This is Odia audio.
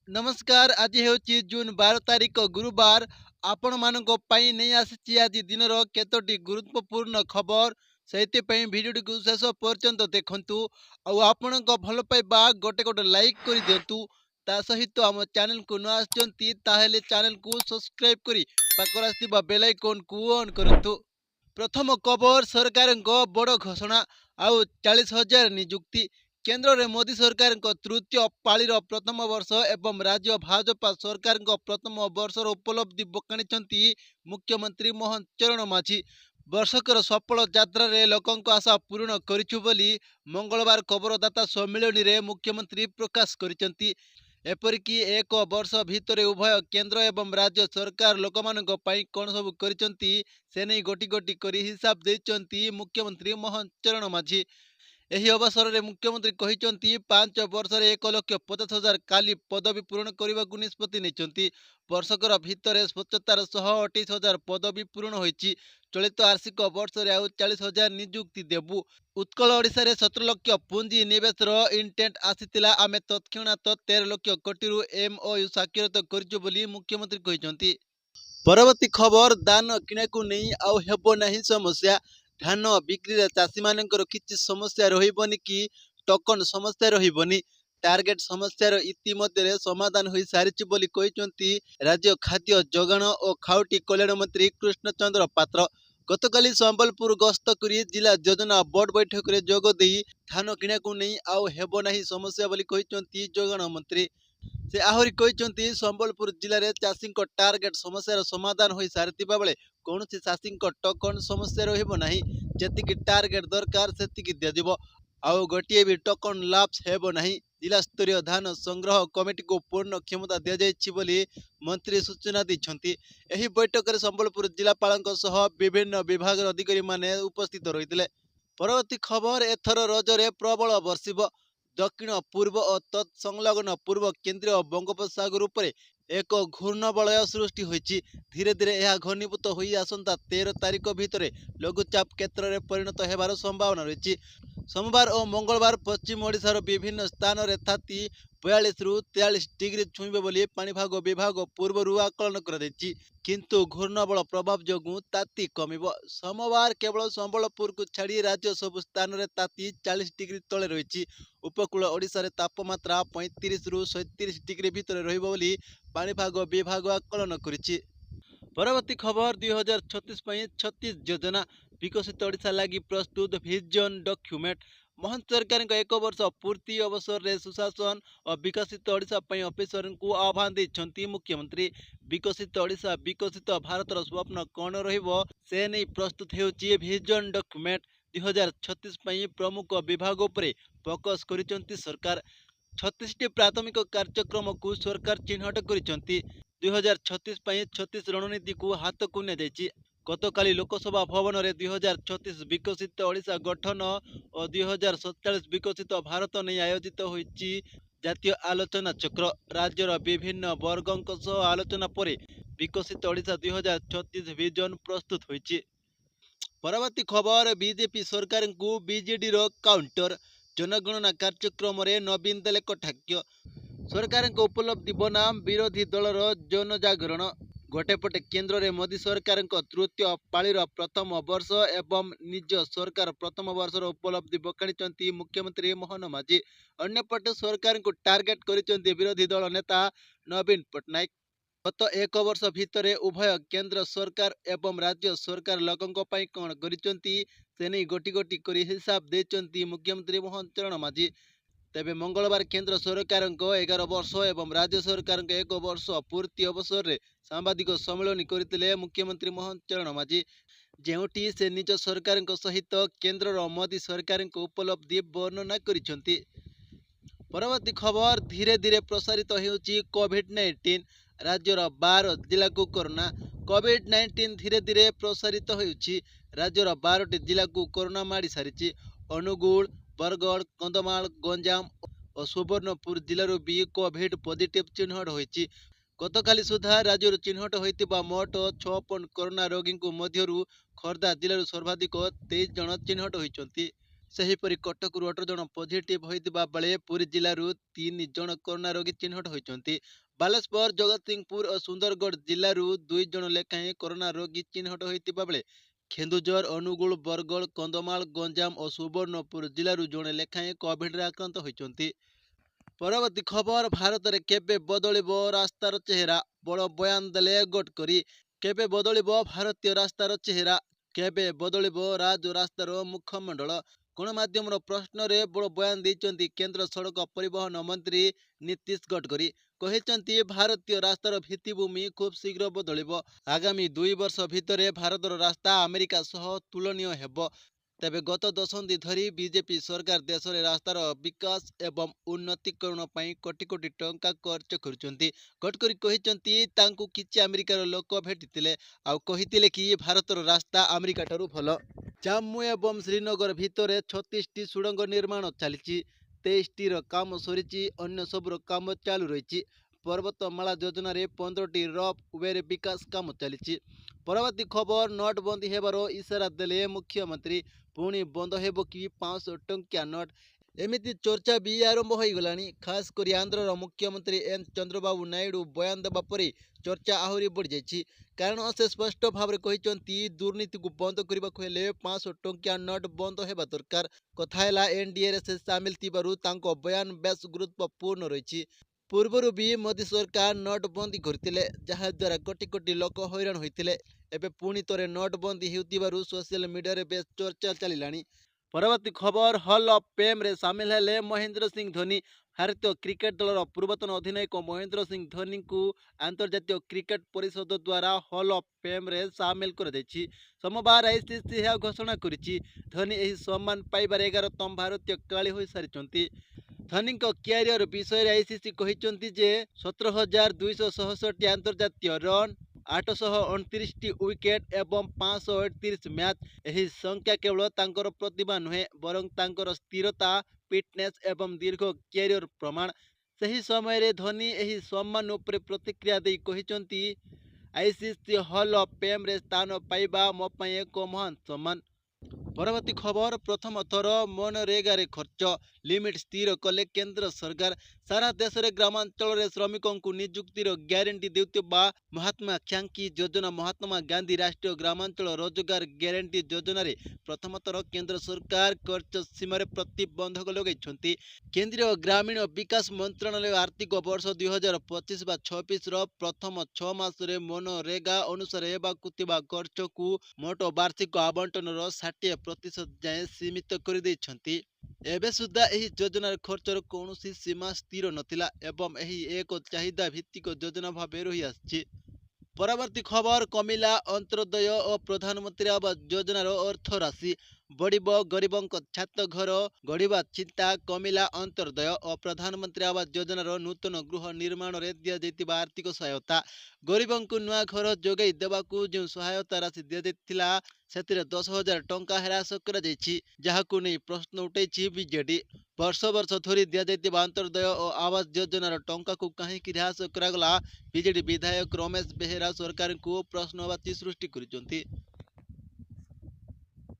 नमस्कार। आज हेउची जून 12 तारीख गुरुवार। आपण मानको पाई नहीं आसी आज दिनर केतोटी गुरुत्वपूर्ण खबर से भिडियो को शेष पर्यंत देखंतु। आपणक भल पाइबा गोटे गोटे लाइक कर दिंतु। ता सहित आम चैनल को न आसचंती ताहेले चैनल को सब्सक्राइब करी पाखर आस्थिबा बेल आइकन को ऑन करंतु। प्रथम खबर सरकार बड़ घोषणा आउ 40,000 नियुक्ति। केंद्र में मोदी सरकार तृतीय पाळीर प्रथम वर्ष एवं राज्य भाजपा सरकार प्रथम वर्षर उपलब्धि बखाणी मुख्यमंत्री मोहन चरण माझी। वर्षकर सफल यात्रा रे लोकों आशा पूर्ण करिछु बोली मंगलवार खबरदाता सम्मेलन में मुख्यमंत्री प्रकाश करिसेंती। एपरिकी एक वर्ष भितर उभय केंद्र एवं राज्य सरकार लोक कौन सब करिसेंती से नहीं गोटी गोटी करी हिसाब देइचंती मुख्यमंत्री मोहन चरण माझी। ଏହି ଅବସରରେ ମୁଖ୍ୟମନ୍ତ୍ରୀ କହିଛନ୍ତି 5 ବର୍ଷରେ 1,50,000 କାଲି ପଦବୀ ପୂରଣ କରିବାକୁ ନିଷ୍ପତ୍ତି ନେଇଛନ୍ତି। ବର୍ଷକର ଭିତରେ ସ୍ୱଚ୍ଛତାର 128,000 ପଦବୀ ପୂରଣ ହୋଇଛି। ଚଳିତ ଆର୍ଥିକ ବର୍ଷରେ ଆଉ 40,000 ନିଯୁକ୍ତି ଦେବୁ। ଉତ୍କଳ ଓଡ଼ିଶାରେ 17 ଲକ୍ଷ ପୁଞ୍ଜି ନିବେଶର ଇଣ୍ଟେଣ୍ଟ ଆସିଥିଲା। ଆମେ ତତ୍କ୍ଷଣାତ୍ 13 ଲକ୍ଷ କୋଟିରୁ MOU ସ୍ୱାକ୍ଷରିତ କରିଛୁ ବୋଲି ମୁଖ୍ୟମନ୍ତ୍ରୀ କହିଛନ୍ତି। ପରବର୍ତ୍ତୀ ଖବର ଧାନ କିଣାକୁ ନେଇ ଆଉ ହେବ ନାହିଁ ସମସ୍ୟା। धान बिक्री चाषी मानकर किसी समस्या रही कि टोकन समस्या रही टार्गेट समस्यार इतिमध्य समाधान हो सारी बोली राज्य खाद्य जोगाण और खाउटी कल्याण मंत्री कृष्णचंद्र पात्र गतकाली संबलपुर गस्त कर जिला योजना बोर्ड बैठक में जोगदे धान किणा को नहीं आउ हेब नहीं समस्या बोली जोगाण मंत्री। से आहरी कहते संबलपुर जिले में चाषी टार्गेट समस्यार समाधान हो सारी बेले कौन चाषी टोकन समस्या रही जी टार्गेट दरकार से दिज्व आउ गोटे भी टोकन लाप्स हेब नहीं। जिला स्तरीय धान संग्रह कमिटी को पूर्ण क्षमता दि जाइए मंत्री सूचना देते। यह बैठक में संबलपुर जिलापाल विभिन्न विभाग अधिकारी माने उपस्थित रही। परवर्ती खबर एथर रजरे प्रबल बर्षिब दक्षिण पूर्व और तत्संलग्न पूर्व केंद्रीय बंगोपसागर उपर एक घूर्णबलय सृष्टि होइछि। धीरे धीरे यह घनीभूत हो आसंता 13 तारीख भितर लघुचाप क्षेत्र में परिणत होबार संभावना रही। सोमवार और मंगलवार पश्चिम ओडिशार विभिन्न स्थान में ताती 42 रु 43 डिग्री छुईबे बोली पाणीपाग विभाग पूर्व आकलन कर किंतु घूर्णबल प्रभाव जोगु ताती कमिब। सोमवार केवल संबलपुर को छाड़ी राज्य सबु स्थान में ताती 40 डिग्री तले रही। उपकूल ओडिशा रे तापमात्रा 35 रु 37 डिग्री भितर रहिबो बोली पाणीपाग विभाग आकलन करिछि। परवर्ती खबर 2036 36 योजना विकसित ओडिशा लगी प्रस्तुत विजन डॉक्यूमेंट। मोहन सरकार एक वर्ष पूर्ति अवसर में सुशासन और विकसित ओडिशा ऑफिसर को आह्वान देते मुख्यमंत्री। विकसित ओडिशा विकसित भारतर स्वप्न कौन रहिबो से नहीं प्रस्तुत होउछि विजन डॉक्यूमेंट। 2036 प्रमुख विभाग उपर फोकस करिसेंती सरकार। 36टी प्राथमिक कार्यक्रम को सरकार चिन्हट करिसेंती। 2036 36 रणनीति को हाथ को निया गतकाली लोकसभा भवन में 2036 विकसित ओडिशा गठन और 2047 विकसित भारत नहीं आयोजित होइछि जातीय आलोचना चक्र। राज्यर विभिन्न वर्गों सह आलोचना पर विकसित ओडिशा 2036 विजन प्रस्तुत होइछि। परवर्ती खबर बीजेपी सरकार को बीजेडी रो काउंटर। जनगणना कार्यक्रम में नवीन देले कटाक्ष। सरकार उपलब्धि बनाम विरोधी दलर जनजागरण। गोटेपटे केंद्र में मोदी सरकार तृतीय पाळीर प्रथम वर्ष एवं निज सरकार प्रथम वर्षर उपलब्धि बखाणी मुख्यमंत्री मोहन माझी। अन्यपटे सरकार को टार्गेट करिसेंती विरोधी दल नेता नवीन पट्टनायक। गत एक वर्ष भितर उभय केंद्र सरकार एवं राज्य सरकार लोकों कौन करिसेंती से नहीं गोटी गोटी करी हिसाब देइचंती मुख्यमंत्री मोहन चरण माझी। तेबे मंगलवार केंद्र सरकार 11 वर्ष एवं राज्य सरकार 1 वर्ष पूर्ति अवसर में सांबादिक सम्मेलन करते मुख्यमंत्री मोहन चरण माझी जेउटी से निज सरकार सहित केंद्र मोदी सरकार उपलब्धि वर्णना करिसेंती। परवर्ती खबर धीरे धीरे प्रसारित होउछि कोविड-19। राज्यर 12 जिला को कोरोना। कोविड-19 धीरे धीरे प्रसारित होउछि। राज्यर 12टी जिला को कोरोना माड़ी सारिछि। अनुगुल बरगढ़ कंधमाल गंजाम और सुवर्णपुर जिलूर भी कोविड पॉजिटिव चिन्हट होइछि। गतकाली सुधा राज्य चिन्हट होइतिबा मोट 56 कोरोना रोगी मध्यरु खोर्धा जिलूर सर्वाधिक 23 जन चिन्हट होइछन्ति। ସେହିପରି କଟକରୁ 18 ଜଣ ପଜିଟିଭ ହୋଇଥିବା ବେଳେ ପୁରୀ ଜିଲ୍ଲାରୁ 3 ଜଣ କରୋନା ରୋଗୀ ଚିହ୍ନଟ ହୋଇଛନ୍ତି। ବାଲେଶ୍ୱର, ଜଗତସିଂହପୁର ଓ ସୁନ୍ଦରଗଡ଼ ଜିଲ୍ଲାରୁ 2 ଜଣ ଲେଖାଏଁ କରୋନା ରୋଗୀ ଚିହ୍ନଟ ହୋଇଥିବା ବେଳେ କେନ୍ଦୁଝର, ଅନୁଗୁଳ, ବରଗଡ଼, କନ୍ଧମାଳ, ଗଞ୍ଜାମ ଓ ସୁବର୍ଣ୍ଣପୁର ଜିଲ୍ଲାରୁ ଜଣେ ଲେଖାଏଁ କୋଭିଡରେ ଆକ୍ରାନ୍ତ ହୋଇଛନ୍ତି। ପରବର୍ତ୍ତୀ ଖବର, ଭାରତରେ କେବେ ବଦଳିବ ରାସ୍ତାର ଚେହେରା? ବଡ଼ ବୟାନ ଦେଲେ ଗଡ଼କରୀ। କେବେ ବଦଳିବ ଭାରତୀୟ ରାସ୍ତାର ଚେହେରା? କେବେ ବଦଳିବ ରାଜରାସ୍ତାର ମୁଖମଣ୍ଡଳ? ଗଣମାଧ୍ୟମର ପ୍ରଶ୍ନରେ ବଡ଼ ବୟାନ ଦେଇଛନ୍ତି କେନ୍ଦ୍ର ସଡ଼କ ପରିବହନ ମନ୍ତ୍ରୀ ନୀତିଶ ଗଡ଼କରୀ। କହିଛନ୍ତି ଭାରତୀୟ ରାସ୍ତାର ଭିତ୍ତିଭୂମି ଖୁବ୍ ଶୀଘ୍ର ବଦଳିବ। ଆଗାମୀ 2 ବର୍ଷ ଭିତରେ ଭାରତର ରାସ୍ତା ଆମେରିକା ସହ ତୁଳନୀୟ ହେବ। ତେବେ ଗତ ଦଶନ୍ଧି ଧରି ବିଜେପି ସରକାର ଦେଶରେ ରାସ୍ତାର ବିକାଶ ଏବଂ ଉନ୍ନତିକରଣ ପାଇଁ କୋଟି କୋଟି ଟଙ୍କା ଖର୍ଚ୍ଚ କରୁଛନ୍ତି। ଗଡ଼କରୀ କହିଛନ୍ତି ତାଙ୍କୁ କିଛି ଆମେରିକାର ଲୋକ ଭେଟିଥିଲେ ଆଉ କହିଥିଲେ କି ଭାରତର ରାସ୍ତା ଆମେରିକାଠାରୁ ଭଲ। ଜାମ୍ମୁ ଏବଂ ଶ୍ରୀନଗର ଭିତରେ 36ଟି ସୁଡ଼ଙ୍ଗ ନିର୍ମାଣ ଚାଲିଛି। 23ଟିର କାମ ସରିଛି, ଅନ୍ୟ ସବୁର କାମ ଚାଲୁ ରହିଛି। ପର୍ବତମାଳା ଯୋଜନାରେ 15ଟି ରଫ୍ ୱେର ବିକାଶ କାମ ଚାଲିଛି। ପରବର୍ତ୍ତୀ ଖବର, ନୋଟବନ୍ଦୀ ହେବାର ଇସାରା ଦେଲେ ମୁଖ୍ୟମନ୍ତ୍ରୀ। ପୁଣି ବନ୍ଦ ହେବ କି 500 ଟଙ୍କିଆ ନୋଟ୍? ଏମିତି ଚର୍ଚ୍ଚା ବି ଆରମ୍ଭ ହୋଇଗଲାଣି। ଖାସ୍ କରି ଆନ୍ଧ୍ରର ମୁଖ୍ୟମନ୍ତ୍ରୀ ଏନ୍ ଚନ୍ଦ୍ରବାବୁ ନାଇଡୁ ବୟାନ ଦେବା ପରେ ଚର୍ଚ୍ଚା ଆହୁରି ବଢ଼ିଯାଇଛି। କାରଣ ସେ ସ୍ପଷ୍ଟ ଭାବରେ କହିଛନ୍ତି ଦୁର୍ନୀତିକୁ ବନ୍ଦ କରିବାକୁ ହେଲେ 500 ଟଙ୍କିଆ ନୋଟ୍ ବନ୍ଦ ହେବା ଦରକାର। କଥା ହେଲା ଏନ୍ଡିଏରେ ସେ ସାମିଲ ଥିବାରୁ ତାଙ୍କ ବୟାନ ବେଶ୍ ଗୁରୁତ୍ୱପୂର୍ଣ୍ଣ ରହିଛି। ପୂର୍ବରୁ ବି ମୋଦି ସରକାର ନୋଟବନ୍ଦୀ କରିଥିଲେ, ଯାହାଦ୍ୱାରା କୋଟି କୋଟି ଲୋକ ହଇରାଣ ହୋଇଥିଲେ। ଏବେ ପୁଣି ଥରେ ନୋଟବନ୍ଦୀ ହେଉଥିବାରୁ ସୋସିଆଲ ମିଡିଆରେ ବେଶ୍ ଚର୍ଚ୍ଚା ଚାଲିଲାଣି। ପରବର୍ତ୍ତୀ ଖବର, ହଲ୍ ଅଫ୍ ଫେମ୍ରେ ସାମିଲ ହେଲେ ମହେନ୍ଦ୍ର ସିଂ ଧୋନି। ଭାରତୀୟ କ୍ରିକେଟ ଦଳର ପୂର୍ବତନ ଅଧିନାୟକ ମହେନ୍ଦ୍ର ସିଂ ଧୋନିଙ୍କୁ ଆନ୍ତର୍ଜାତୀୟ କ୍ରିକେଟ ପରିଷଦ ଦ୍ୱାରା ହଲ୍ ଅଫ୍ ଫେମ୍ରେ ସାମିଲ କରାଯାଇଛି। ସୋମବାର ଆଇସିସି ଏହା ଘୋଷଣା କରିଛି। ଧୋନି ଏହି ସମ୍ମାନ ପାଇବାରେ 11ତମ ଭାରତୀୟ ଖେଳାଳି ହୋଇସାରିଛନ୍ତି। ଧୋନିଙ୍କ କ୍ୟାରିୟର ବିଷୟରେ ଆଇସିସି କହିଛନ୍ତି ଯେ 17,267 ଆନ୍ତର୍ଜାତୀୟ ରନ୍, 829ଟି ୱିକେଟ୍ ଏବଂ 538 ମ୍ୟାଚ୍। ଏହି ସଂଖ୍ୟା କେବଳ ତାଙ୍କର ପ୍ରତିଭା ନୁହେଁ, ବରଂ ତାଙ୍କର ସ୍ଥିରତା, ଫିଟନେସ୍ ଏବଂ ଦୀର୍ଘ କ୍ୟାରିୟର ପ୍ରମାଣ। ସେହି ସମୟରେ ଧୋନି ଏହି ସମ୍ମାନ ଉପରେ ପ୍ରତିକ୍ରିୟା ଦେଇ କହିଛନ୍ତି, ଆଇସିସି ହଲ୍ ଅଫ୍ ଫେମ୍ରେ ସ୍ଥାନ ପାଇବା ମୋ ପାଇଁ ଏକ ମହାନ ସମ୍ମାନ। ପରବର୍ତ୍ତୀ ଖବର, ପ୍ରଥମ ଥର ମନରେଗାରେ ଖର୍ଚ୍ଚ ଲିମିଟ୍ ସ୍ଥିର କଲେ କେନ୍ଦ୍ର ସରକାର। ସାରା ଦେଶରେ ଗ୍ରାମାଞ୍ଚଳରେ ଶ୍ରମିକଙ୍କୁ ନିଯୁକ୍ତିର ଗ୍ୟାରେଣ୍ଟି ଦେଉଥିବା ମହାତ୍ମାକାଂକ୍ଷୀ ଯୋଜନା ମହାତ୍ମା ଗାନ୍ଧୀ ରାଷ୍ଟ୍ରୀୟ ଗ୍ରାମାଞ୍ଚଳ ରୋଜଗାର ଗ୍ୟାରେଣ୍ଟି ଯୋଜନାରେ ପ୍ରଥମ ଥର କେନ୍ଦ୍ର ସରକାର ଖର୍ଚ୍ଚ ସୀମାରେ ପ୍ରତିବନ୍ଧକ ଲଗାଇଛନ୍ତି। କେନ୍ଦ୍ରୀୟ ଗ୍ରାମୀଣ ବିକାଶ ମନ୍ତ୍ରଣାଳୟ ଆର୍ଥିକ ବର୍ଷ 2025 ବା 26ର ପ୍ରଥମ 6 ମାସରେ ମନରେଗା ଅନୁସାରେ ହେବାକୁ ଥିବା ଖର୍ଚ୍ଚକୁ ମୋଟ ବାର୍ଷିକ ଆବଣ୍ଟନର 60% ଯାଏଁ ସୀମିତ କରିଦେଇଛନ୍ତି। ଏବେ ସୁଦ୍ଧା ଏହି ଯୋଜନାର ଖର୍ଚ୍ଚର କୌଣସି ସୀମା ସ୍ଥିର ନଥିଲା ଏବଂ ଏହି ଏକ ଚାହିଦା ଭିତ୍ତିକ ଯୋଜନା ଭାବେ ରହିଆସିଛି। ପରବର୍ତ୍ତୀ ଖବର, କମିଲା ଅନ୍ତ୍ୟୋଦୟ ଓ ପ୍ରଧାନମନ୍ତ୍ରୀ ଆବାସ ଯୋଜନାର ଅର୍ଥ ରାଶି। ବଢ଼ିବ ଗରିବଙ୍କ ଛାତ ଘର ଗଢ଼ିବା ଚିନ୍ତା। କମିଲା ଅନ୍ତ୍ୟୋଦୟ ଓ ପ୍ରଧାନମନ୍ତ୍ରୀ ଆବାସ ଯୋଜନାର ନୂତନ ଗୃହ ନିର୍ମାଣରେ ଦିଆଯାଇଥିବା ଆର୍ଥିକ ସହାୟତା। ଗରିବଙ୍କୁ ନୂଆ ଘର ଯୋଗାଇ ଦେବାକୁ ଯେଉଁ ସହାୟତା ରାଶି ଦିଆଯାଇଥିଲା, ସେଥିରେ 10,000 ଟଙ୍କା ହ୍ରାସ କରାଯାଇଛି, ଯାହାକୁ ନେଇ ପ୍ରଶ୍ନ ଉଠାଇଛି ବିଜେଡି। ବର୍ଷ ବର୍ଷ ଧରି ଦିଆଯାଇଥିବା ଅନ୍ତ୍ୟୋଦୟ ଓ ଆବାସ ଯୋଜନାର ଟଙ୍କାକୁ କାହିଁକି ହ୍ରାସ କରାଗଲା? ବିଜେଡି ବିଧାୟକ ରମେଶ ବେହେରା ସରକାରଙ୍କୁ ପ୍ରଶ୍ନବାଚୀ ସୃଷ୍ଟି କରିଛନ୍ତି।